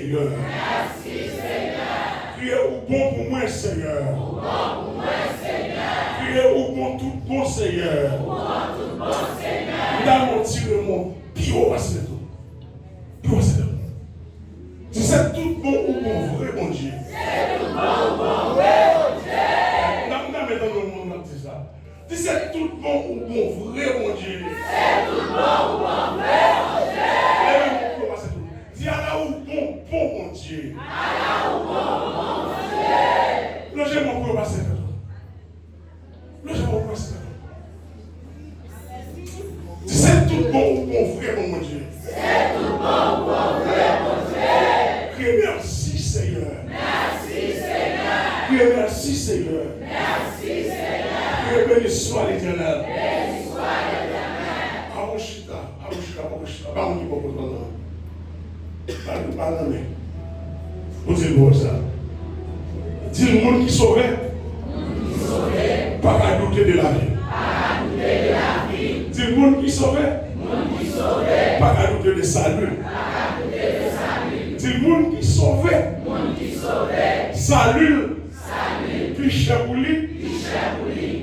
Seigneur. Merci Seigneur. Criez au bon pour moi, Seigneur. Au bon pour moi, Seigneur. Criez au bon tout bon, Seigneur. Au bon tout bon, Seigneur. Nous allons tirer mon pire à ce tout. Pire à ce tout. Si c'est tout bon ou bon, vrai bon Dieu. C'est tout bon ou bon, vrai bon Dieu. Nous allons mettre dans le monde dit ça. Si c'est tout bon ou bon, vrai bon Dieu. C'est tout bon ou bon, vrai bon Dieu. Dis à la ou bon, bon Dieu. À la ou bon Dieu. Logez mon pour passer. Logez mon pour passer. Si c'est tout bon ou bon, vrai bon Dieu. C'est tout bon ou bon, vrai bon Dieu. Criez merci Seigneur. Merci Seigneur. Criez merci Seigneur. Merci Seigneur. Criez béni soit l'Éternel. Béni soit l'Éternel. Amoshita. Pas on dit pas pour toi. Pas non mais. Vous dites ça. Dis le monde qui saurait. Pas à douter de la vie. Pas à douter de la vie. Dis le monde qui saurait. Pas à douter de salut. Pas à douter de salut. Dis le monde qui saurait. Salut. Puis cher pour lui.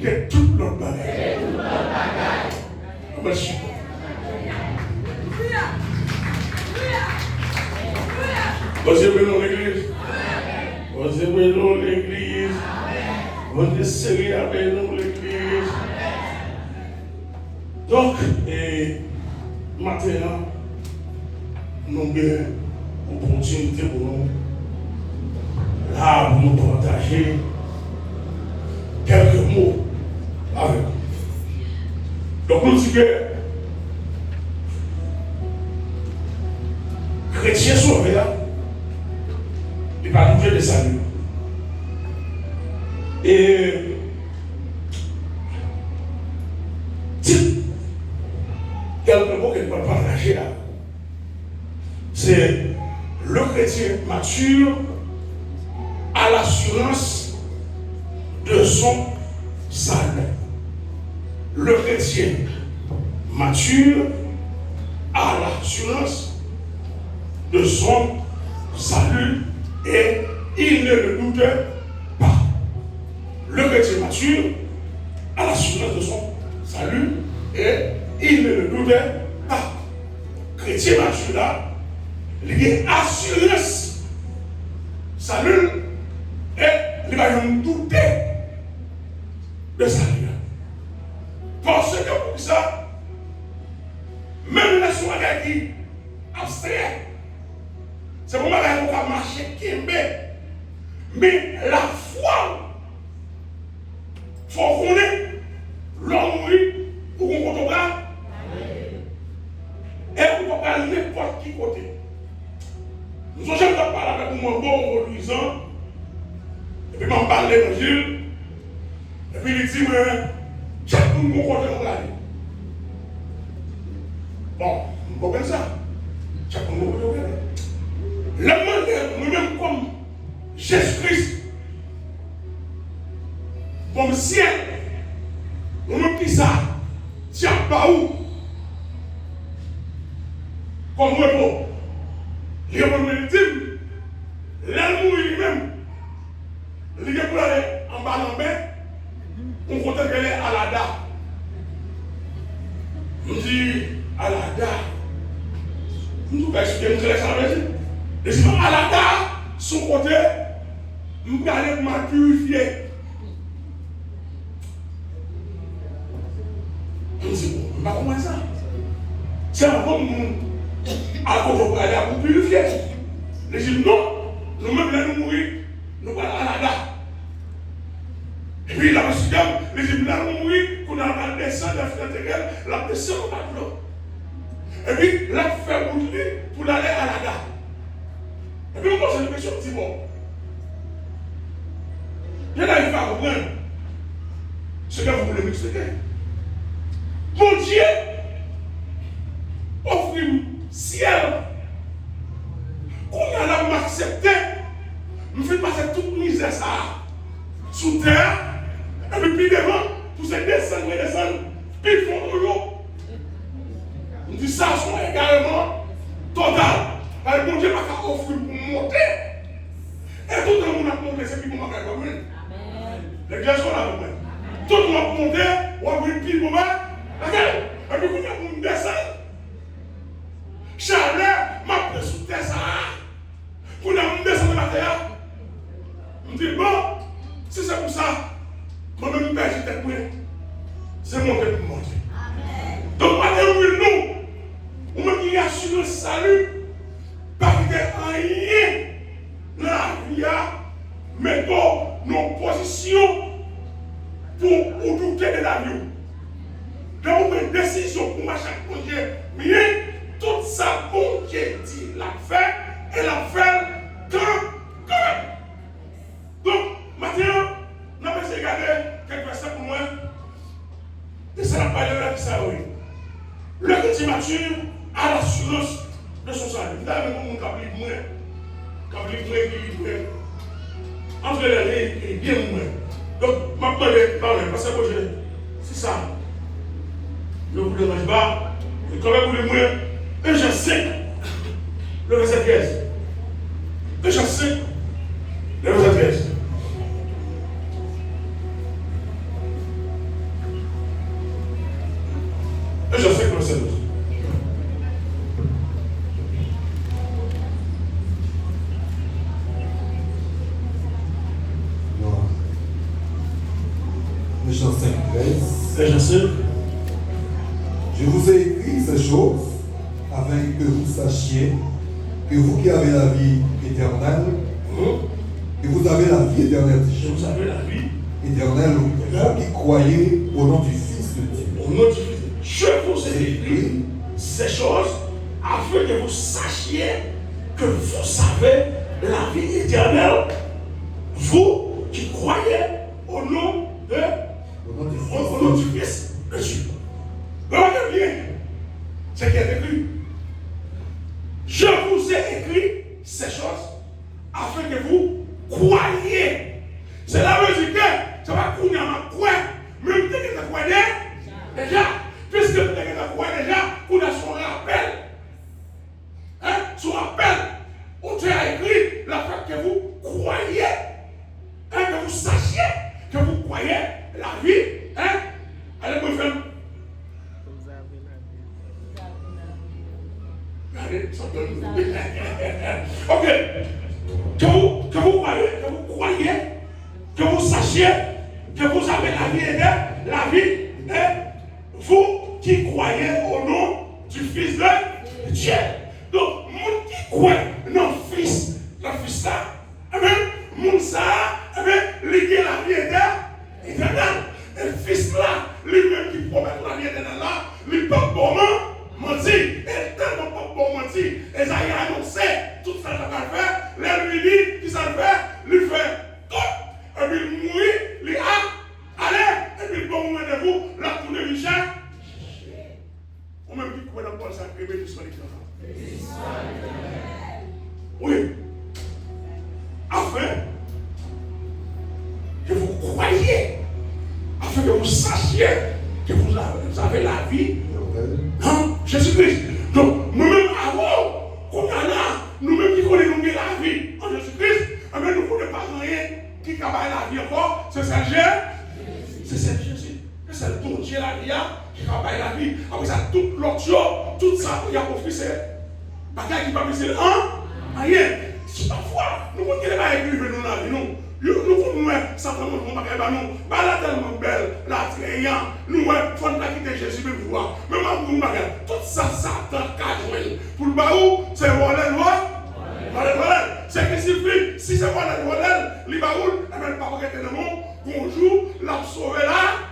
Que tout notre bagage. Merci. Osez bénir l'église. Osez bénir l'église. Osez serrer avec nous l'église. Donc, maintenant, nous avons une opportunité pour nous. Là, pour nous partager quelques mots avec vous. Donc, nous disons que chrétiens sauvés là, il va trouver des saluts. Et si quelques mots qu'il va partager là, c'est le chrétien mature à l'assurance de son salut. Le chrétien mature à l'assurance de son salut et il ne le doute pas. Le chrétien mature à l'assurance de son salut et il ne le doute pas. Chrétien mature là, il y a assurance salut et il va nous douter de salut. Parce que pour ça, même les soins qui abstraits, c'est pour moi qu'on va marcher qui mais la foi, il faut qu'on ait l'homme mourir pour qu'on compte au bras. Et on ne peut pas aller n'importe qui côté. Nous avons jamais parlé avec un bon reluisant, et puis on parle de l'évangile, et puis il dit, chaque monde mon côté on va aller. Bon, on peut faire ça. Chaque monde mon côté on va aller. La manière, nous-mêmes comme Jésus-Christ, comme ciel, nous-mêmes qui ça, tiens pas où, comme moi, bon, il y a un ultime, l'amour lui-même, il y a pour aller en bas en bain, on compte qu'elle est à la date. On dit à la date, nous pouvons expliquer, nous allons savoir. Et sinon, à la date, son côté, nous allons me purifier. On dit, bon, on va comment ça? C'est un bon monde. À côté, on va aller à vous purifier. Les gens non, nous-mêmes, là, nous mourir, nous allons à la date. Et puis, la Messie, les gens là, nous mourir, qu'on a descendu la fenêtre, la descend au bateau. Et puis, là, faire route pour aller à la date. Et puis, on pose une question, on dit bon. Je n'arrive pas à comprendre ce que vous voulez m'expliquer. Mon Dieu offre le ciel. Qu'on a là m'accepter, me fait passer toute misère ça sous terre, et puis devant, pour se descendre, puis ils font l'eau. On dit ça, sont également total. Parce que mon Dieu n'a pas offert pour moi. c'est qui moment avec moi. Les gars sont là avec moi. Tout le monde monter, on va une pile moment. Regarde, et puis quand on descend, chaleur m'a pris sous terre ça. Quand on descend de la terre, on dit bon, si c'est pour ça, moi-même je vais tête pour c'est mon tête pour monter. Donc maintenant nous, on me dit assurer le salut, pas qu'il y ait rien dans la vie, mettons nos positions pour douter de la vie. Donc, une décision pour marcher avec mon Dieu. Mais tout ça, bon Dieu dit, l'a fait et l'a fait quand. Donc, maintenant, on va essayer de regarder quelques versets pour moi. Et ça n'a pas l'air de ça, oui. Le petit mature a l'assurance de son salut. Vous avez mon câble qui est entre les lignes et bien moins. Donc, maintenant, parce que c'est ça. Je vous le mange pas. Et quand même, vous le moins. Et je sais, le verset 13. Et je sais, le verset 13. Et je sais que le verset 12. Jean 5, 13. Et je sais. Je vous ai écrit ces choses afin que vous sachiez que vous qui avez la vie éternelle, que vous avez la vie éternelle. Vous avez la vie éternelle, vous qui croyez au nom du Fils de Dieu. Au nom du Fils. Je vous ai écrit ces choses afin que vous sachiez que vous savez la vie éternelle. Vous qui croyez au nom du Fils de Dieu. Regardez bien ce qui est écrit. Je vous ai écrit ces choses afin que vous croyiez. C'est la musique que ça va courir à ma croix. Même si vous croyez déjà, puisque vous croyez déjà, vous avez son rappel. Hein? Son rappel où Dieu a écrit la fait que vous croyez. Hein? Que vous sachiez que vous croyez la vie. Hein? Allez, mon frère. Ok. Que vous croyez, que vous sachiez que vous avez la vie, vous qui croyez au nom du Fils de Dieu. Donc, moun qui croit dans le Fils là, moun ça, lié la vie éternelle. Et le Fils là, lui-même qui promet la vie éternelle là, lui pas bon menti, et tellement pas bon menti, et ça y a annoncé tout ça qu'il va faire, lui dit, qui ça fait, lui fait tout, et puis il mourit, il a, allez, et puis bon moment de vous, la tournée Richard, ou même qui croit dans le Paul sacré, mais tout soit oui, afin que vous croyiez, afin que vous sachiez que vous avez la vie. Non, Jésus-Christ. Donc, nous-mêmes, avant qu'on a là, nous-mêmes qui connaissons la vie en Jésus-Christ, nous ne connaissons pas rien qui travaille la vie encore. C'est ça, c'est ça, Jésus. C'est le ton Dieu la vie qui travaille la vie. Après ça, tout l'autre chose, tout ça, il y a profité, c'est bagaille qui va passer rien. Si parfois, nous ne connaissons pas écrire dans la vie, nous. Nous pouvons simplement nous la tellement belle, la triant, nous faut pas quitter Jésus pour voir. Mais nous tout ça, Satan cajoue. Pour le baou, c'est Walel. C'est que si c'est Walel, les baou, et même pas regretter le mot, bonjour, l'a sauvé là.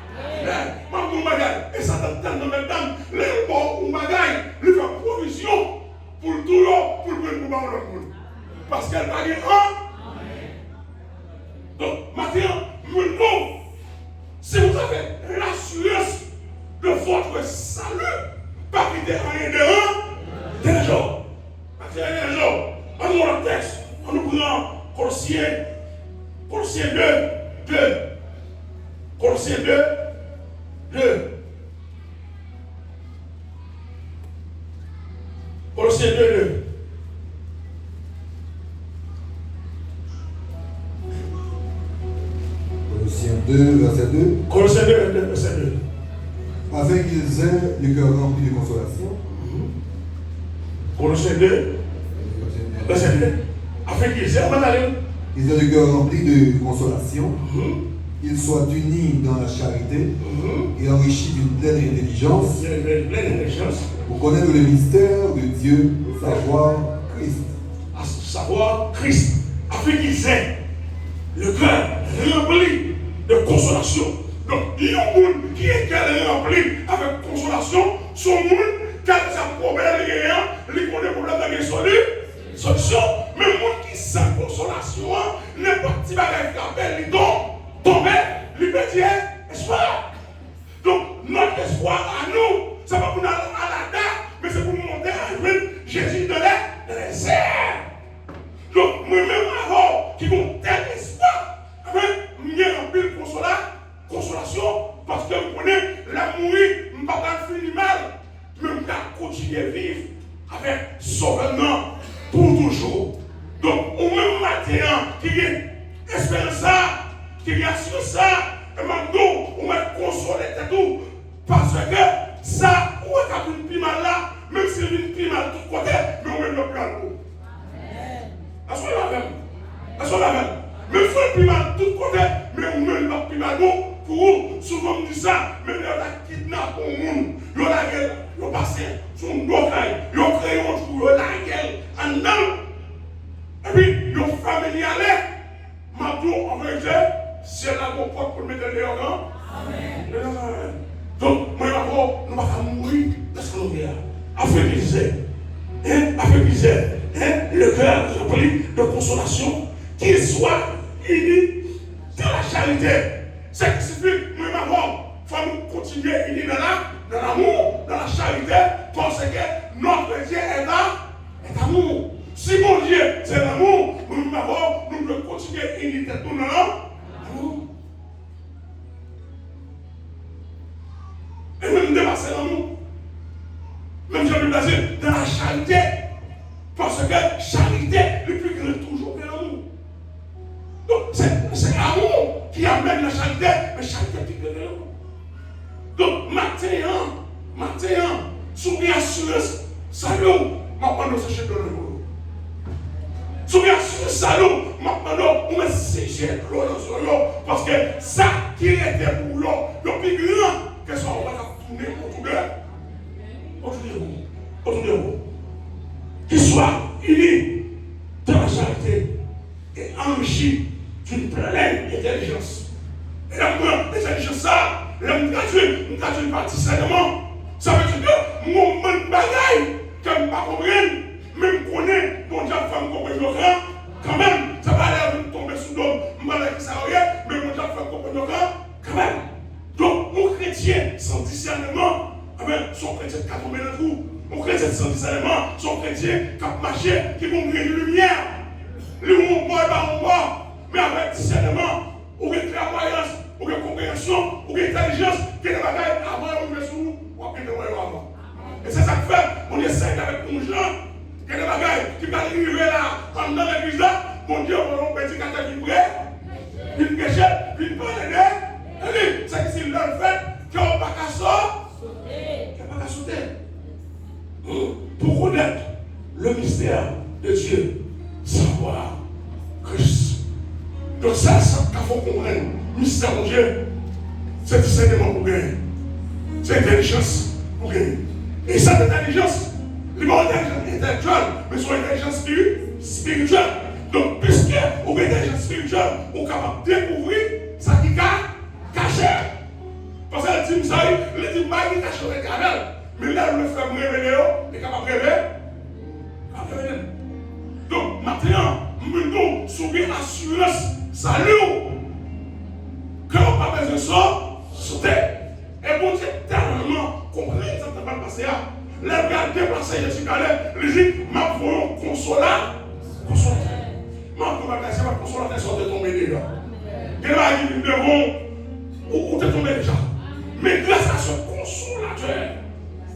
Et Satan tellement même temps, les bons ou bagaille, lui fait provision pour tout l'autre, pour le monde. Parce qu'elle va dire donc, maintenant, si vous avez l'assurance de votre salut, pas quitter rien de un jour. Pas quitter rien de un jour. On nous le texte, on nous prend Colossiens 2. Colossiens 2. Colossiens 2. 2, verset 2. Colossiens 2, verset 2. Afin qu'ils aient le cœur rempli de consolation. Colossiens 2, verset 2. Afin qu'ils aient, ils ont le cœur rempli de consolation. Ils soient unis dans la charité et enrichis d'une pleine intelligence pour connaître le mystère de Dieu, savoir Christ. À savoir Christ, afin qu'ils aient le cœur rempli de consolation. Donc, il y a un monde qui est rempli avec consolation, son monde, car sa problème est il connaît le problème de la solution. Mais le monde qui sans consolation, n'importe qui va faire, il tomber, il peut dire espoir. Donc, notre espoir à nous, c'est pas pour nous à la date, mais c'est pour nous monter à Jésus de les airs. Donc, moi-même, avant, qui ont tel espoir, j'ai rempli de consolation, parce que je connais l'amour, je ne vais pas finir mal, mais je vais continuer à vivre avec sauvement pour toujours. Donc, au même matin, qui a espérance ça, qui a su ça, et maintenant, on va consoler tout, parce que ça, on va faire une plus mal là, même si il y a une plus mal de tout côté, mais on va le plus mal. Est-ce qu'on l'a même? Est-ce qu'on l'a même? Mais il faut le plus mal de tout côté, mais on va le plus mal pour vous. Souvent, on dit ça, mais il y a des kidnappés au monde, il y a la gueule, il y a passé son docaille, il y a créé un trou, il y a la gueule, en dedans. Et puis, il y a familial, maintenant, on va dire, c'est là mon porte pour mettre dehors. Amen. Donc, moi, nous ne pouvons pas mourir parce que nous sommes afin qu'ils aient le cœur rempli de consolation, qu'ils soient unis dans la charité. C'est ce qui signifie, moi, il faut nous continuer unis dans l'amour, dans la charité, parce que notre Dieu est amour. Si mon Dieu c'est l'amour, nous devons continuer unis dans l'amour. Et même dépasser l'amour. Même j'ai placé dans la charité. Parce que charité, le plus grand toujours vers l'amour. Donc c'est l'amour qui amène la charité, mais charité est plus grand vers l'amour. Donc matin, sous assurance, salut, maintenant c'est chez nous. Sous assurance, salut, maintenant on va sécher l'eau dans l'eau. Parce que ça qui était pour l'eau, le plus grand, que ça on va tourner autour de vous. Qu'ils soient unis dans la charité et enrichis d'une pleine intelligence. Et la pleine intelligence, ça, nous traduit par discernement. Ça veut dire que mon bagaille, que je ne pas comprendre, même connaît, mon Dieu, femme comprendre quand même, ça va aller tomber sous l'homme, malade qui s'arrête, mais mon Dieu, femme comprendre quand même. Donc, mon chrétien sans discernement, son chrétien qui a tombé dans le trou. Mon chrétien sans discernement, son chrétien qui a marché, qui vont briller de lumière. Le monde boit, mais avec discernement, ou avec clairvoyance, ou avec compréhension, ou avec intelligence, qui est des bagailles avant de revenir sur nous, ou après de revenir avant. Et c'est ça que fait, on essaie avec nos gens, qui est des bagailles qui va arriver là, dans l'église là, mon Dieu, on peut dire qu'à ta vie vraie, une péchette, une bonne idée, c'est que c'est leur fait, qu'on ne va pas sauter. Qu'on ne va pas sauter. Pour connaître le mystère de Dieu, savoir Christ. Donc ça, qu'il faut comprendre. Le mystère de Dieu, c'est discernement pour gagner. C'est intelligence pour gagner. Et cette intelligence, les bonnes intelligence intellectuelle, mais son intelligence spirituelle. Donc, puisque vous avez une intelligence spirituelle, vous êtes capable de découvrir ça qui est caché. Parce que le dit, le dit, il est caché au éternel. Mais là, le fait me révéler, il est capable de révéler. Donc, maintenant, nous sommes assurance, salut, que l'on n'a pas besoin de sauter. Et bon Dieu, tellement compris, ça ne va pas passer. Les gars déplacés, je suis allé, les gens m'ont consolé. Ma consolateur sont de tomber déjà. Et là, ils devront, où t'es tombé déjà. Mais grâce à ce consolateur,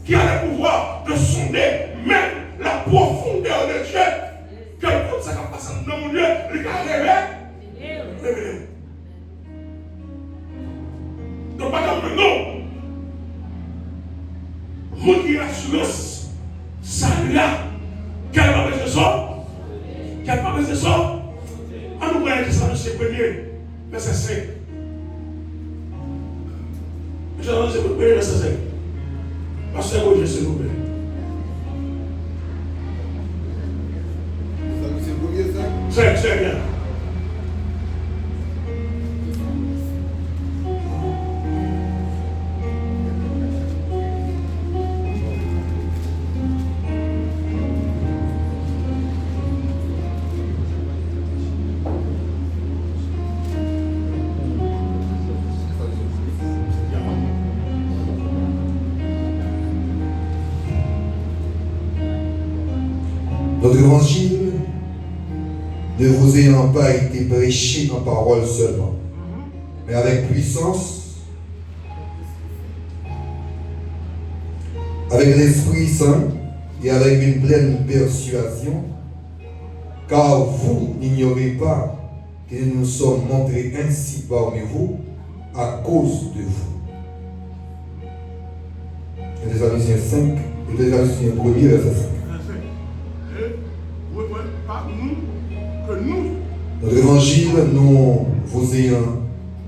qui a le pouvoir de sonder même la profondeur de Dieu, quelque chose ça va passer dans mon Dieu, il va révéler. Quel pas verset ça? On nous voit ça, c'est le premier, verset 5. Je vais vous dire, verset 5. Pasteur Roger, s'il vous plaît. C'est le premier, ça? C'est bien. Notre évangile ne vous ayant pas été prêché en parole seulement, mais avec puissance, avec l'Esprit Saint et avec une pleine persuasion, car vous n'ignorez pas que nous nous sommes montrés ainsi parmi vous à cause de vous. Et les Thessaloniciens 5, et les Thessaloniciens 1er, verset 5. Notre évangile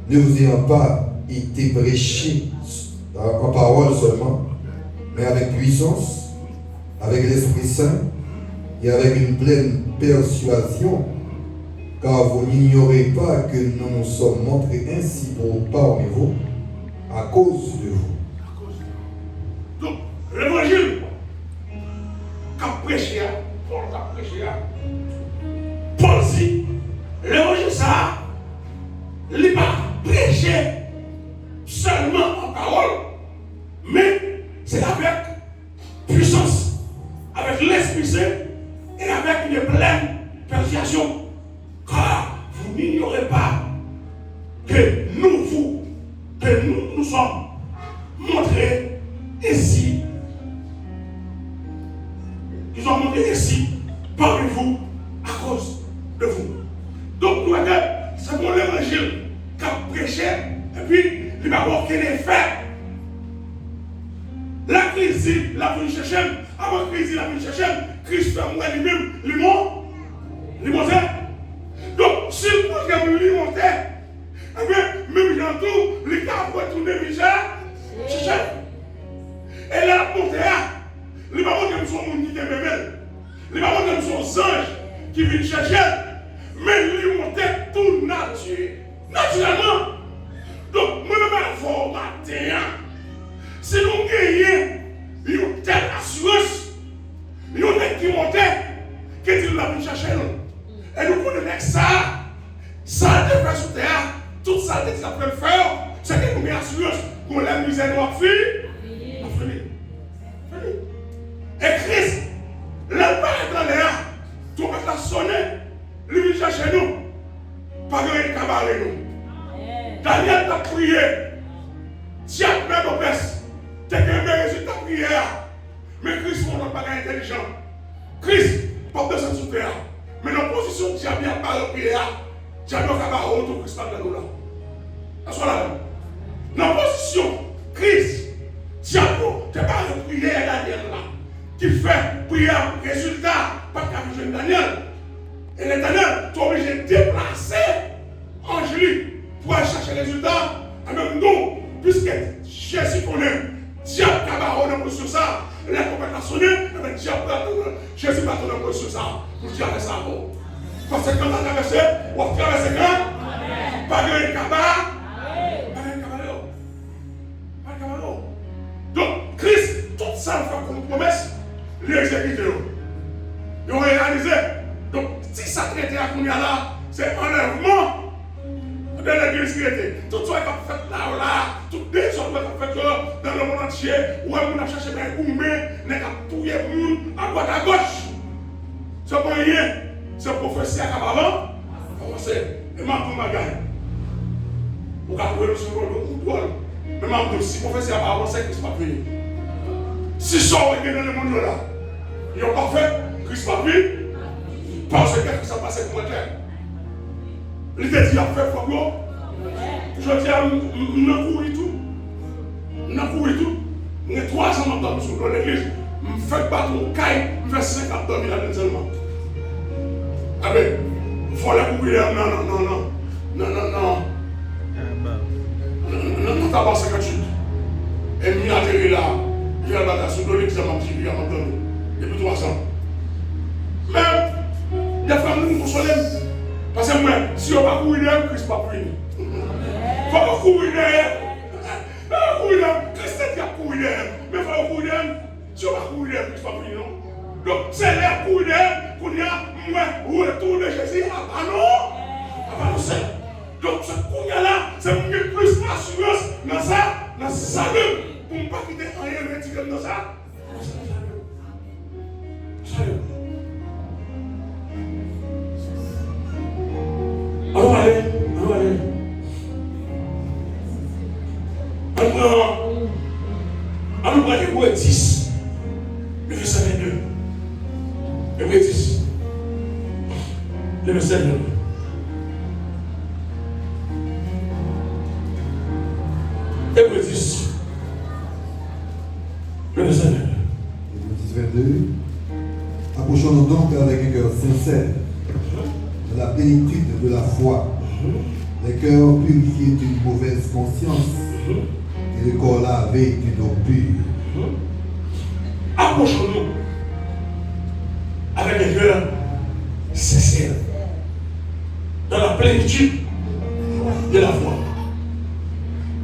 ne vous ayant pas été prêché en parole seulement, mais avec puissance, avec l'Esprit Saint et avec une pleine persuasion, car vous n'ignorez pas que nous nous sommes montrés ainsi parmi vous à cause de vous. Donc, l'évangile qu'a prêché, Paul qu'a prêché, Paul dit, l'évangile ça, il n'est pas prêché seulement en parole, mais c'est avec puissance, avec l'Esprit Saint et avec une pleine persuasion. Car vous n'ignorez pas que nous sommes montrés ici, qu'ils ont montré ici parmi vous à cause de vous. Donc nous c'est mon évangile qui a prêché et puis il va avoir quel effet. La crise, la venue chercher, avant la crise, la venue chercher, Christ fait moi lui-même, lui monter. Donc si vous voulez lui monter, eh bien, même j'entends, les gars vont retourner chercher. Et là, la montée, les mamans qui sont mon qui bébé, les mamans qui sont anges qui viennent chercher, mais lui monter tout naturellement. Donc, moi-même, il faut matin. Si nous gagnons une telle assurance, nous avons qui monter, que Dieu l'a vu chercher nous. Et nous connaissons ça devrait sous terre, tout ça que ça peut faire, c'est que nous avons assurance pour la misère de notre fille. Et Christ, le Père dans l'air, tout va la sonner, lui vient chercher nous, pas de cabaret nous. Daniel t'a prié, si après mon père, t'es qu'un résultat de prière, mais Christ, on n'a pas intelligent. Christ, pas besoin de sous terre, mais dans la position qui a bien parlé de prière, tu as bien cabaret autour de Christ dans nous là. Assois là. Dans la position, Christ, tu as pas de prière Daniel là. Qui fait prière, résultat, pas qu'à jeune Daniel. Et les Daniel, tu es obligé de déplacer Angélique pour aller chercher les résultats. Et même nous, puisque Jésus connaît, diable cabaret dans sur ça, les copains ont sonné, et bien Jésus va tourner dans sur ça, pour dire ça bon. Parce que quand on a traversé, on a traversé quand? Pas de cabaret. Pas de cabaret. Donc, Christ, tout ça fait comme promesse. Les exécuter. Ils ont réalisé. Donc, si ça traité à Kounia là, c'est enlèvement de l'église qui était. Tout ça qui a fait là, toutes les choses qui ont fait dans le monde entier, où on a cherché à goumer, on a touillé le monde à droite à gauche. C'est pas rien. C'est prophétie à Kabalan. Et ma pour ma gagne. Vous avez trouvé le second de l'oudoir. Mais ma pour si prophétie à Kabalan, c'est Christ pas fini. Si ça aurait été dans le monde là, ils n'ont pas fait Christ pas fini. Parce que qu'est-ce qui s'est passé pour moi? Il était dit à faire quoi? Je dis à nous courir tout. Nous courir tout. Nous avons 300 membres dans l'église. Je fais pas ton caille, je fais 50 000 à seulement. Amen. Il faut la courir. Non. Non, t'as pas 58. Et m'y atterri là. J'ai la bataille sur l'examen qui lui a entendu. Depuis 3 ans. Mais, des fois, nous nous consolons. Parce que moi, si on ne va pas courir, Christ ne va pas courir. Il faut pas courir. Christ a courir. Mais il faut courir. Si on ne va pas courir, Christ ne va pas courir. Donc, c'est l'air courir qu'on y a, moi, retour de Jésus. Ah non. Donc, ce qu'on y a là, c'est plus assurance dans ça, salut. Pour ne pas quitter rien retirer dans ça. Salut. Allons aller. Allons prendre Hébreu 10, le verset 22. Hébreu 10, le verset 22. Hébreu 10, le verset 22. Hébreu 10, 22. Approchons-nous donc avec un cœur sincère de la plénitude de la foi, les cœurs purifiés d'une mauvaise conscience et le corps lavé d'une eau pure. Approchons-nous avec un cœur sincère dans la plénitude de la foi.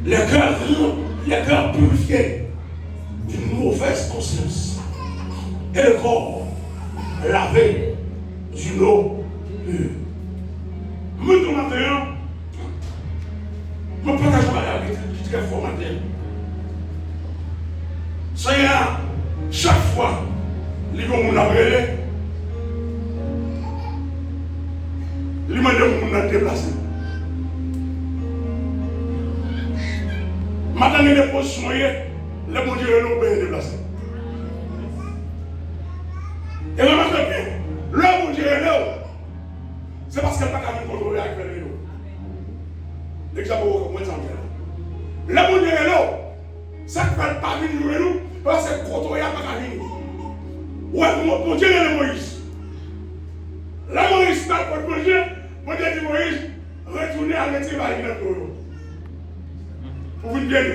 Les cœurs purifiés d'une mauvaise conscience et le corps lavé d'une eau pure. Maintenant, je ne partage pas avec qui est formateur. C'est chaque fois, les gens m'ont appelé, les gens m'ont déplacé. Maintenant, les positions, les gens m'ont déplacé. Et remarquez bien, le bon Dieu est là. C'est parce qu'elle n'a pas qu'à contrôler avec les gens. L'exemple, comment ça me fait? Le bon Dieu est là. Ça ne fait pas venir nous parce que contrôler n'a pas qu'à venir. Ouais, mon Dieu est le Moïse. La Moïse n'a pas de bon Dieu. Mon Dieu dit Moïse, retournez à l'étrivaille de notre eau. Pour vous dire.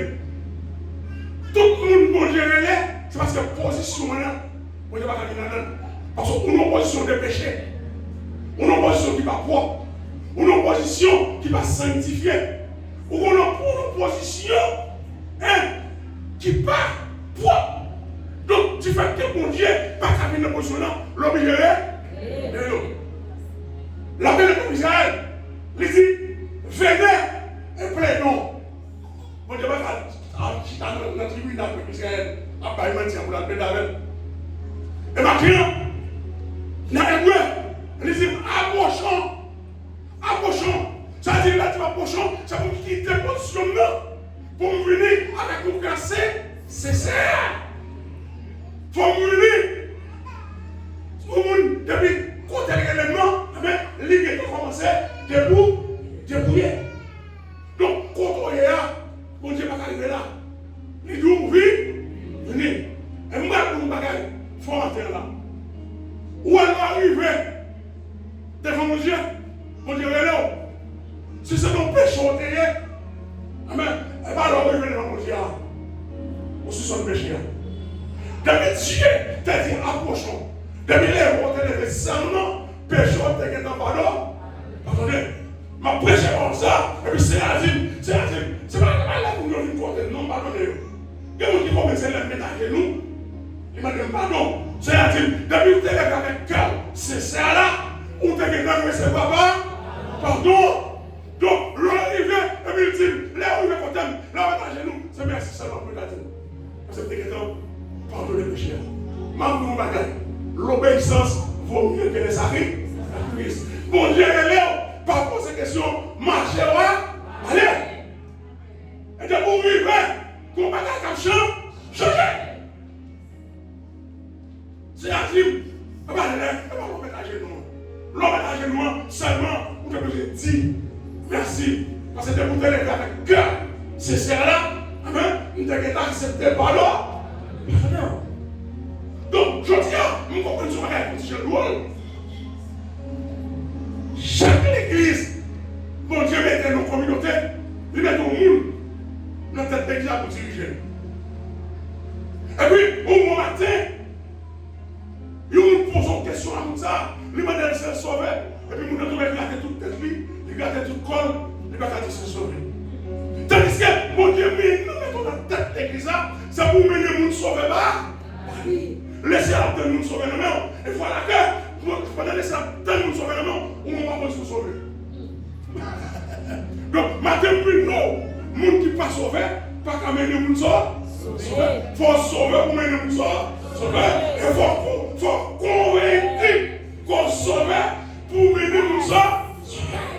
Tout le monde, bon Dieu est là. C'est parce que la position là, mon Dieu n'a pas qu'à venir là. Parce qu'on a une position de péché. On a une position qui va propre. On a une position qui va sanctifier. On a une position qui va propre. Donc, tu fais que mon Dieu, pas qu'à venir dans position là, l'homme est là. La paix de Israël, il dit, venez et plaidons. Mon Dieu, pas qu'à dans la tribu d'Israël, à Baïmenti, pour la paix d'Avel. Et maintenant, dans l'hébreu, il dit approchons. Ça veut dire là, tu vas approchons, c'est pour quitter la position là, pour venir avec nous casser, c'est ça. Pour venir, depuis quand elle est l'élément, l'île est commencé débrouiller. Donc, quand on est là, mon Dieu va arriver là. Il dit, oui, venez. Et moi, pour nous bagaille, il faut rentrer là. Où elle va arriver devant mon Dieu est là. Si c'est nos péchés, on est amen. Elle va arriver devant mon Dieu. Aussi son péché. Depuis Dieu t'a dit approchons. Depuis les rois t'a dit seulement péché, on t'a dit pardon. Attendez, ma prêche comme ça, et puis c'est asile. C'est pas là pour nous dire non, pardonnez. Il y a des gens qui commencent à mettre à genoux. Il m'a dit pardon. C'est asile. Depuis que tu es avec cœur, c'est ça là. Ou tu es c'est papa, pardon. Donc, l'arrivée, et puis il dit, là où il est content, là où il est à genoux, c'est merci seulement pour la dire. Parce que tu es pardon les péchés. Même pour bagaille, l'obéissance vaut mieux que les sacrifices. Bon Dieu est là, par rapport à ces questions, marchez là, allez. Et de pour vivre, qu'on bagaille comme changer. C'est asile. L'homme est à genoux. L'homme est à genoux seulement pour te dire merci. Parce que vous allez avec cœur. C'est cela. Amen. Nous devons accepter pardon. Donc, je dis, nous comprenons ce que je dois. ça, c'est pour mener les gens sauver là. Laissez la tête nous sauver non. Et voilà que pendant laisser la tête nous sauver non, on va pas se sauver. Donc, matin plus non, les gens qui ne sont pas sauvés, pas qu'à mener les gens sauver. Il faut sauver pour mener les gens sauver. Et il faut convaincre qu'on sauve pour mener les gens sauver.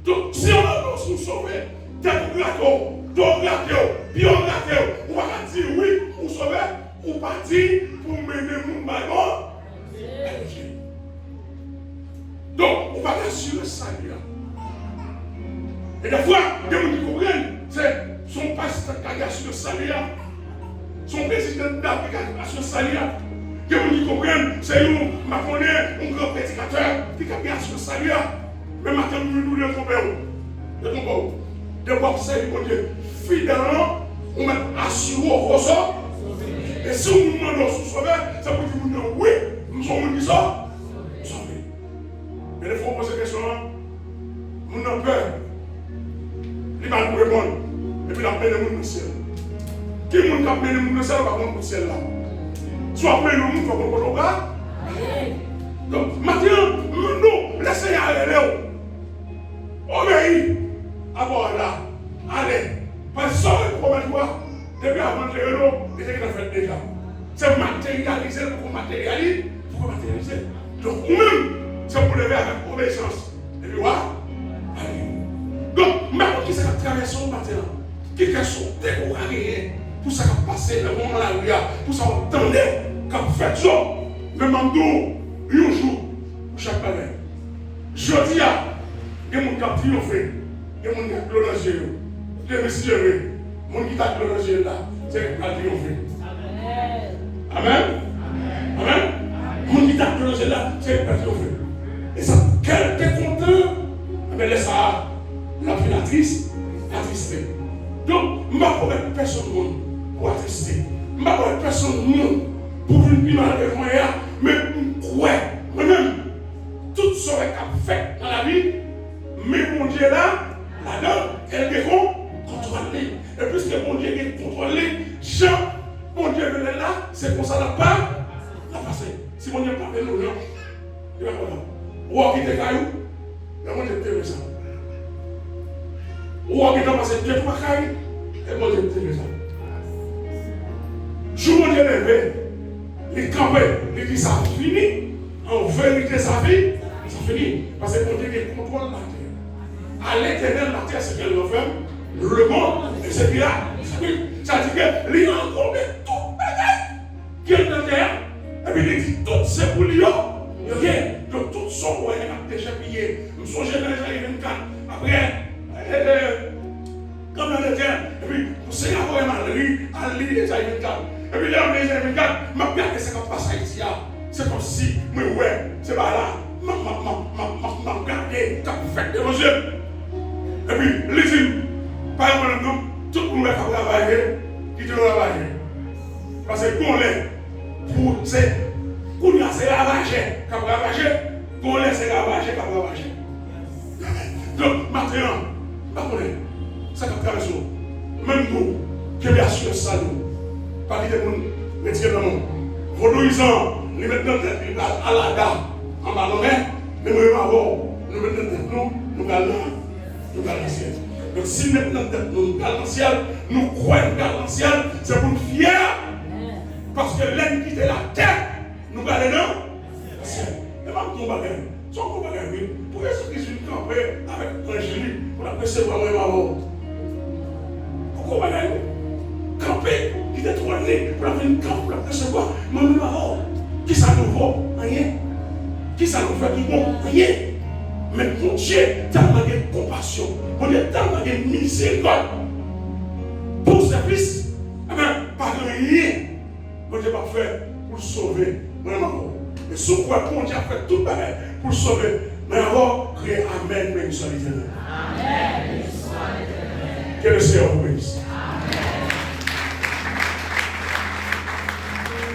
Donc, si on a nous sauver, tête gâteau, dos gâteau, pion gâteau, on va dire oui, pour sauver, ou pas dire pour mener mon bagon. Donc, on va assurer ça. Et des fois, des gens qui comprennent, c'est son pasteur qui a assuré ça. Son président d'Afrique a assuré ça. Des gens qui comprennent, c'est nous, un grand prédicateur qui a assuré ça. Mais maintenant, nous devons tromper. De voir ça, mon Dieu, fidèlement, on va assurer au ressort. Et si nous demandons de se sauver, ça veut dire que nous disons oui, nous sommes qui sont sauvés. Mais il faut poser des questions. Nous avons peur. Il va nous répondre. Et puis il a mené nous dans le ciel. Qui est-ce qui a mené nous dans le ciel? On va prendre le ciel là. Soit mené nous, il faut qu'on le regarde. Donc maintenant, nous, laissez aller là. Obéis. Avant là. Allez. Parce que ça, il promet toi. Depuis avant de l'eau, il était fait déjà. C'est matérialisé pour matérialiser. Donc, nous-mêmes, c'est pour lever avec obéissance. Et puis, voilà. Donc, maintenant, qui s'est traversé au matin, qui est sauté pour gagner, pour ça qui a passé le moment là où il y a, pour ça qu'on attendait, qu'on fait ça, le mandou, un jour, pour chaque palais. Je dis à, il y a des gens qui ont triomphé, il y a des gens qui ont glorifié, il y a des gens qui ont mon qui t'a glorifié là, c'est à triompher. Amen. Amen. Mon qui t'a glorifié là, c'est à triompher. Et ça, quelqu'un content, mais laisse ça, la filatrice, attrister. Donc, je ne vais pas mettre personne au monde pour attrister. Je ne vais pas mettre personne au monde pour venir avec moi, mais moi-même, tout ce qui a fait dans la vie, mais mon Dieu là-dedans, elle est contrôlée. Et puisque mon Dieu est contrôlé, Jean, mon Dieu est là, c'est pour ça qu'il n'a pas passé. Si mon Dieu n'a pas fait nous, il va pas là. Ou à quitter caillou, mais mon Dieu est ça. Ou à quitter passé Dieu pas caillou, et mon Dieu est ça. Je mon Dieu est levé, il campé, il dit ça fini. En vérité, sa vie, ça finit. Parce que mon Dieu contrôle la terre. À l'éternel, la terre, c'est qu'elle referme. Le monde, et c'est qu'il a. Ça dit que lui a encore tout bagaille qui est dans la terre. Et puis il dit tout c'est pour lui. Donc tout son moyen a déjà pillé. Nous sommes dans les années 24. Après, comme dans le terre. Et puis, nous sommes vraiment à l'île des années 24. Et puis là, dans les années 24, je regarde ce qui passe à ici. C'est comme si, mais ouais, c'est pas là. Je regarde ce qui fait de nos yeux. Et puis, les îles. Par exemple, tout le monde qui a travaillé, qui doit travailler. Parce que qu'on l'est, pour c'est qu'on a c'est ravager, qui a ravagé, qu'on l'est c'est ravager, qui a ravagé. Donc maintenant, pas qu'on est, ça qui a traversé. Même nous, qui bien sûr ça nous, pas dire nous, mais dire non, vaudouisant, nous mettons notre tête à la dame, en bas de main, mais nous mettons notre tête, nous allons dans le ciel. Donc si maintenant nous allons dans le ciel, nous croyons dans le ciel, c'est pour nous fier. Parce que l'ennemi qui était la terre, nous allons dans le ciel. Et même ton bagage, son bagage, oui. Pour Jésus-Christ camper avec Angélique, pour la percevoir moi avant. Pourquoi bagage? Camper, qui était trop né, pour la venir camper, pour la percevoir moi avant. Qui ça nous vaut? Rien. Qui ça nous fait du bon? Rien. Mais mon Dieu, tellement de compassion, mon Dieu, tellement de miséricorde pour ses fils, eh bien, pas rien, mon Dieu va faire pour le sauver, vraiment. Et ce quoi mon Dieu a fait tout pareil pour le sauver, mais alors, criez Amen, mais nous sommes éternels. Amen, que le Seigneur vous bénisse.